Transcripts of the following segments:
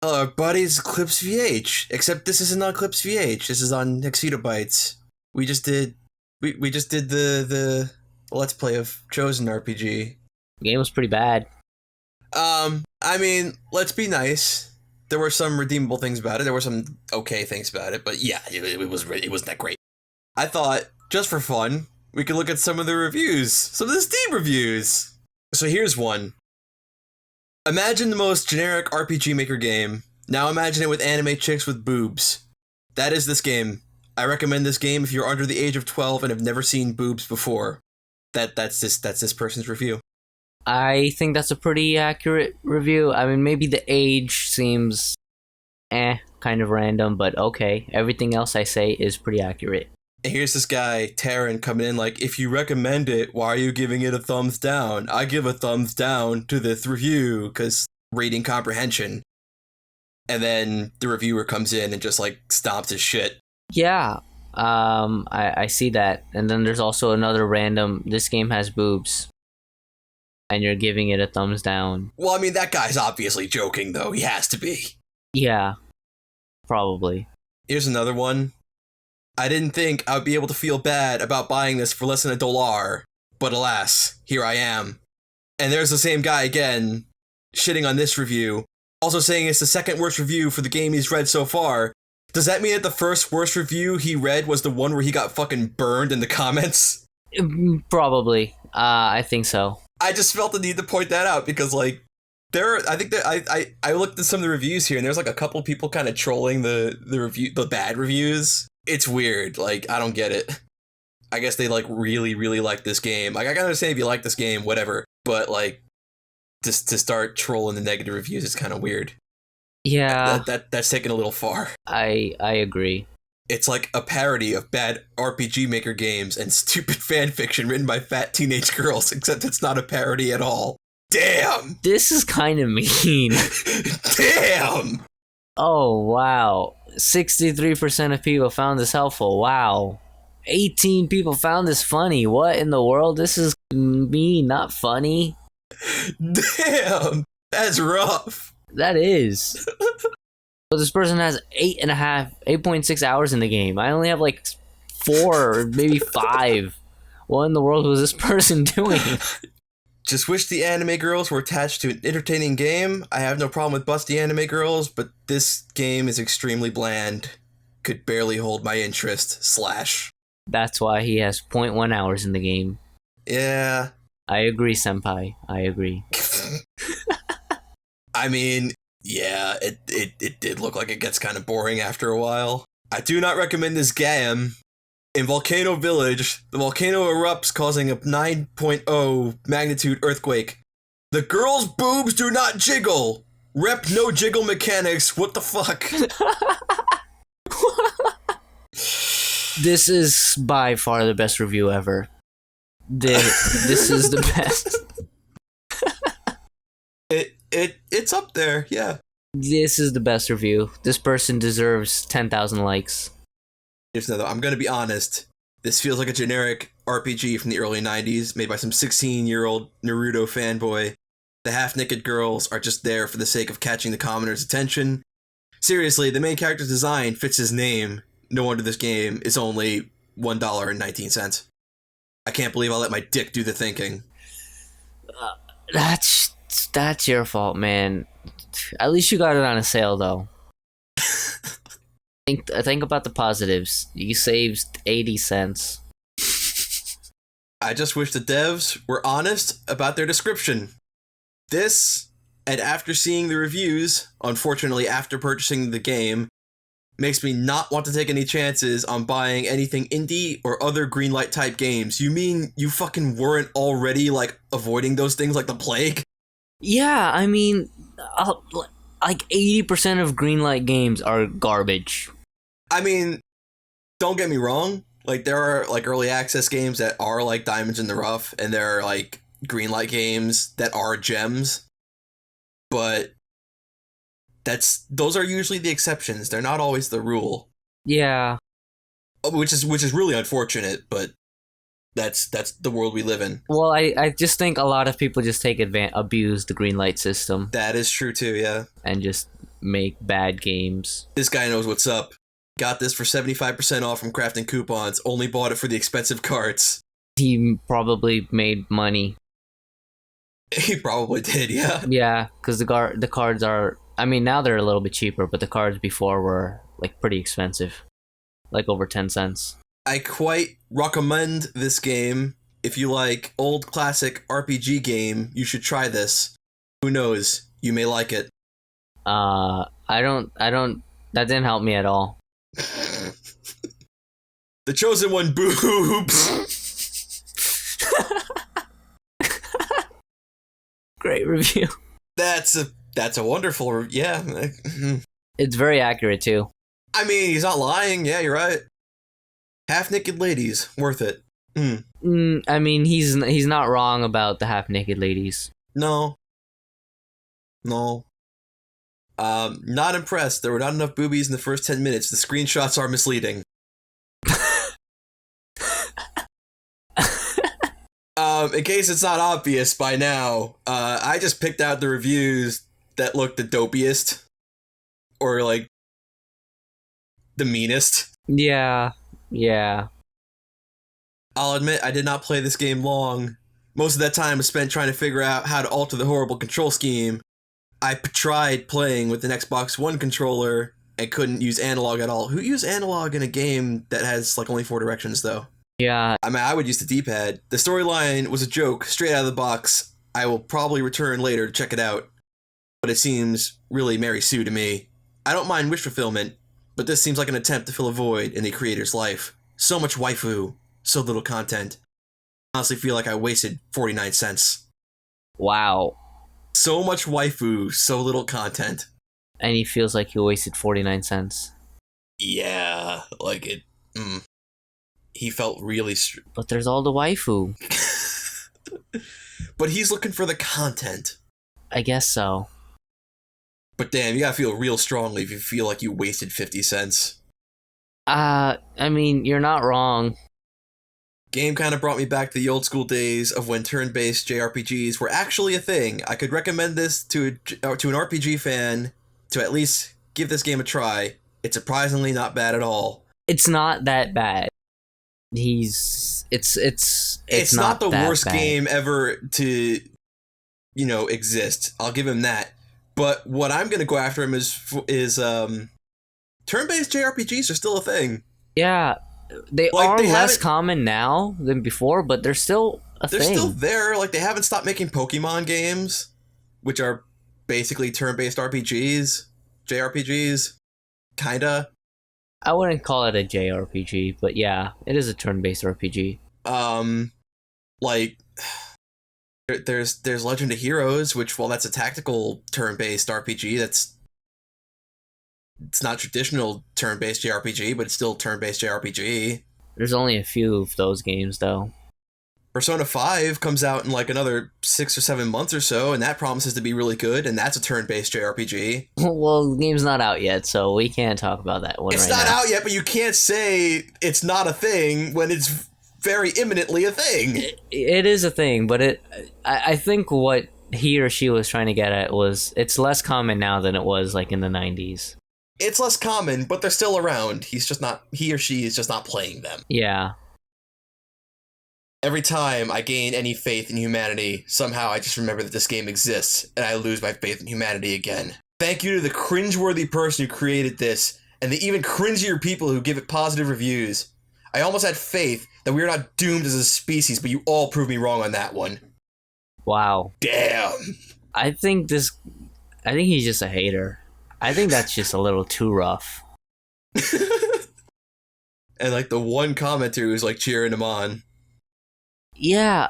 Hello, buddies. Clipsvh. Except this isn't on Clipsvh. This is on xHitoBiteZ. We just did the let's play of Chosen RPG. The game was pretty bad. I mean, let's be nice. There were some redeemable things about it. There were some okay things about it, but yeah, it wasn't that great. I thought, just for fun, we could look at some of the reviews, some of the Steam reviews. So here's one. Imagine the most generic RPG Maker game. Now imagine it with anime chicks with boobs. That is this game. I recommend this game if you're under the age of 12 and have never seen boobs before. That's this person's review. I think that's a pretty accurate review. I mean, maybe the age seems kind of random, but okay. Everything else I say is pretty accurate. And here's this guy, Taryn, coming in like, if you recommend it, why are you giving it a thumbs down? I give a thumbs down to this review, because reading comprehension. And then the reviewer comes in and just, like, stomps his shit. Yeah, I see that. And then there's also another random, this game has boobs. And you're giving it a thumbs down. Well, I mean, that guy's obviously joking, though. He has to be. Yeah, probably. Here's another one. I didn't think I would be able to feel bad about buying this for less than $1, but alas, here I am. And there's the same guy again, shitting on this review, also saying it's the second worst review for the game he's read so far. Does that mean that the first worst review he read was the one where he got fucking burned in the comments? Probably. I think so. I just felt the need to point that out because, like, I think that I looked at some of the reviews here and there's like a couple people kind of trolling the bad reviews. It's weird. Like, I don't get it. I guess they, like, really, really like this game. Like, I can understand if you like this game, whatever. But, like, just to start trolling the negative reviews is kind of weird. Yeah. That's taken a little far. I agree. It's like a parody of bad RPG Maker games and stupid fan fiction written by fat teenage girls, except it's not a parody at all. Damn! This is kind of mean. Damn! Oh, wow. 63% of people found this helpful. Wow. 18 people found this funny. What in the world? This is me, not funny. Damn! That's rough. That is. So this person has 8.6 hours in the game. I only have like 4 or maybe 5. What in the world was this person doing? Just wish the anime girls were attached to an entertaining game. I have no problem with busty anime girls, but this game is extremely bland. Could barely hold my interest. / That's why he has 0.1 hours in the game. Yeah. I agree, senpai. I agree. I mean, yeah, it did look like it gets kind of boring after a while. I do not recommend this game. In Volcano Village, the volcano erupts, causing a 9.0 magnitude earthquake. The girls' boobs do not jiggle! Rep no jiggle mechanics, what the fuck? This is by far the best review ever. This is the best. It's up there, yeah. This is the best review. This person deserves 10,000 likes. Here's another. I'm gonna be honest. This feels like a generic RPG from the early 90s, made by some 16-year-old Naruto fanboy. The half-naked girls are just there for the sake of catching the commoner's attention. Seriously, the main character's design fits his name. No wonder this game is only $1.19. I can't believe I let my dick do the thinking. That's your fault, man. At least you got it on a sale, though. Think about the positives. You saved 80 cents. I just wish the devs were honest about their description. This, and after seeing the reviews, unfortunately after purchasing the game, makes me not want to take any chances on buying anything indie or other greenlight type games. You mean you fucking weren't already, like, avoiding those things like the plague? Yeah, I mean, like 80% of greenlight games are garbage. I mean, don't get me wrong. Like, there are, like, early access games that are, like, diamonds in the rough, and there are, like, greenlight games that are gems. But those are usually the exceptions. They're not always the rule. Yeah. Which is really unfortunate, but that's the world we live in. Well, I just think a lot of people just abuse the green light system. That is true too, yeah. And just make bad games. This guy knows what's up. Got this for 75% off from crafting coupons. Only bought it for the expensive cards. He probably made money. He probably did, yeah. Yeah, because the cards are... I mean, now they're a little bit cheaper, but the cards before were, like, pretty expensive. Like, over 10 cents. I quite recommend this game. If you like old classic RPG game, you should try this. Who knows? You may like it. I don't... That didn't help me at all. The Chosen One boobs. Great review. That's a wonderful, yeah. It's very accurate too. I mean, he's not lying. Yeah, you're right. Half-naked ladies, worth it. I mean, he's not wrong about the half-naked ladies. No. Not impressed. There were not enough boobies in the first 10 minutes. The screenshots are misleading. In case it's not obvious by now, I just picked out the reviews that looked the dopiest. Or, like, the meanest. Yeah. I'll admit, I did not play this game long. Most of that time was spent trying to figure out how to alter the horrible control scheme. I tried playing with an Xbox One controller and couldn't use analog at all. Who used analog in a game that has, like, only 4 directions, though? Yeah. I mean, I would use the D-pad. The storyline was a joke, straight out of the box. I will probably return later to check it out. But it seems really Mary Sue to me. I don't mind wish fulfillment, but this seems like an attempt to fill a void in the creator's life. So much waifu, so little content. I honestly feel like I wasted 49 cents. Wow. So much waifu, so little content. And he feels like he wasted 49 cents. Yeah, like it... He felt really... But there's all the waifu. But he's looking for the content. I guess so. But damn, you gotta feel real strongly if you feel like you wasted 50 cents. I mean, you're not wrong. Game kind of brought me back to the old school days of when turn-based JRPGs were actually a thing. I could recommend this to an RPG fan to at least give this game a try. It's surprisingly not bad at all. It's not that bad. It's not the worst bad. game ever to, exist. I'll give him that. But what I'm gonna go after him is turn-based JRPGs are still a thing. Yeah, they are less common now than before, but they're still a thing. They're still there. Like, they haven't stopped making Pokemon games, which are basically turn-based JRPGs, kinda. I wouldn't call it a JRPG, but yeah, it is a turn-based RPG. Like, there's Legend of Heroes, which, while that's a tactical turn-based RPG, it's not traditional turn-based JRPG, but it's still turn-based JRPG. There's only a few of those games, though. Persona 5 comes out in like another 6 or 7 months or so, and that promises to be really good, and that's a turn-based JRPG. Well, the game's not out yet, so we can't talk about that one. It's right not now. out yet, but you can't say it's not a thing when it's very imminently a thing. It is a thing, but I think what he or she was trying to get at was it's less common now than it was like in the 90s. It's less common, but they're still around. He or she is just not playing them. Yeah. Every time I gain any faith in humanity, somehow I just remember that this game exists, and I lose my faith in humanity again. Thank you to the cringeworthy person who created this, and the even cringier people who give it positive reviews. I almost had faith that we are not doomed as a species, but you all proved me wrong on that one. Wow. Damn. I think he's just a hater. I think that's just a little too rough. And like the one commenter who's like cheering him on. Yeah,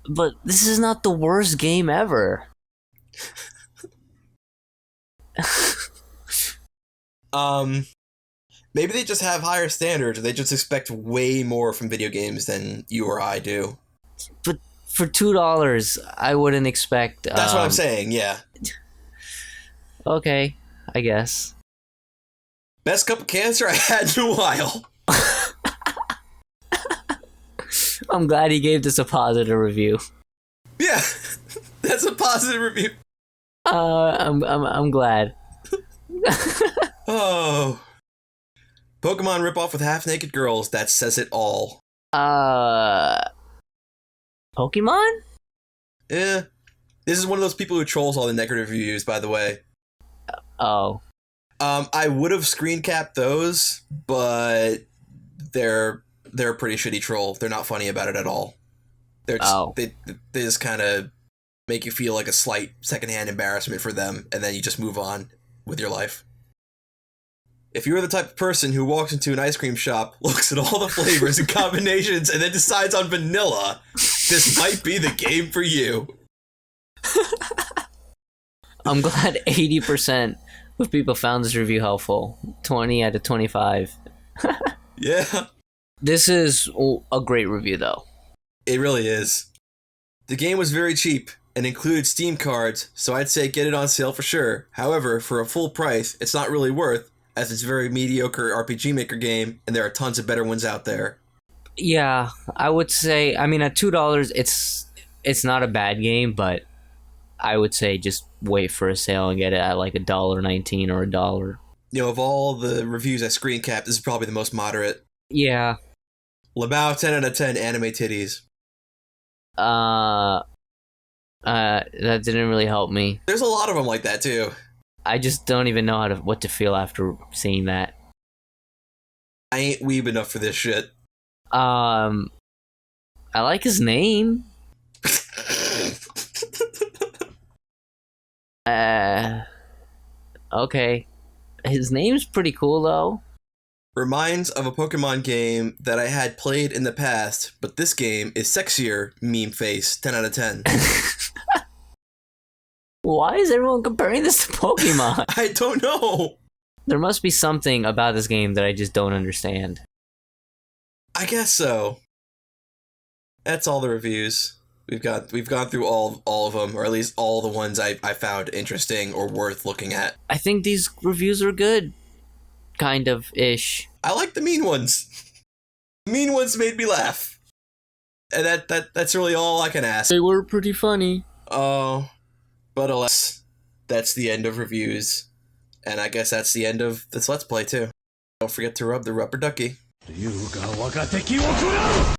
but this is not the worst game ever. Maybe they just have higher standards, or they just expect way more from video games than you or I do. But for $2, I wouldn't expect... That's what I'm saying, yeah. Okay, I guess. Best cup of cancer I had in a while. I'm glad he gave this a positive review. Yeah, that's a positive review. I'm glad. Oh. Pokemon ripoff with half-naked girls. That says it all. Pokemon? Eh. This is one of those people who trolls all the negative reviews, by the way. Oh. I would have screen capped those, but they're a pretty shitty troll. They're not funny about it at all. They're just, they just kind of make you feel like a slight secondhand embarrassment for them, and then you just move on with your life. If you're the type of person who walks into an ice cream shop, looks at all the flavors and combinations, and then decides on vanilla, this might be the game for you. I'm glad 80% of people found this review helpful. 20 out of 25. Yeah. This is a great review, though. It really is. The game was very cheap and included Steam cards, so I'd say get it on sale for sure. However, for a full price, it's not really worth, as it's a very mediocre RPG Maker game, and there are tons of better ones out there. Yeah, I would say, I mean, at $2, it's not a bad game, but I would say just wait for a sale and get it at like $1.19 or $1. You know, of all the reviews I screen capped, this is probably the most moderate. Yeah. Labao 10 out of 10 anime titties. That didn't really help me. There's a lot of them like that too. I just don't even know what to feel after seeing that. I ain't weeb enough for this shit. I like his name. Okay. His name's pretty cool though. Reminds of a Pokemon game that I had played in the past, but this game is sexier, meme face, 10 out of 10. Why is everyone comparing this to Pokemon? I don't know. There must be something about this game that I just don't understand. I guess so. That's all the reviews. We've gone through all of them, or at least all the ones I found interesting or worth looking at. I think these reviews are good. Kind of ish. I like the mean ones. The mean ones made me laugh. And that's really all I can ask. They were pretty funny. Oh, but alas, that's the end of reviews. And I guess that's the end of this Let's Play too. Don't forget to rub the rubber ducky.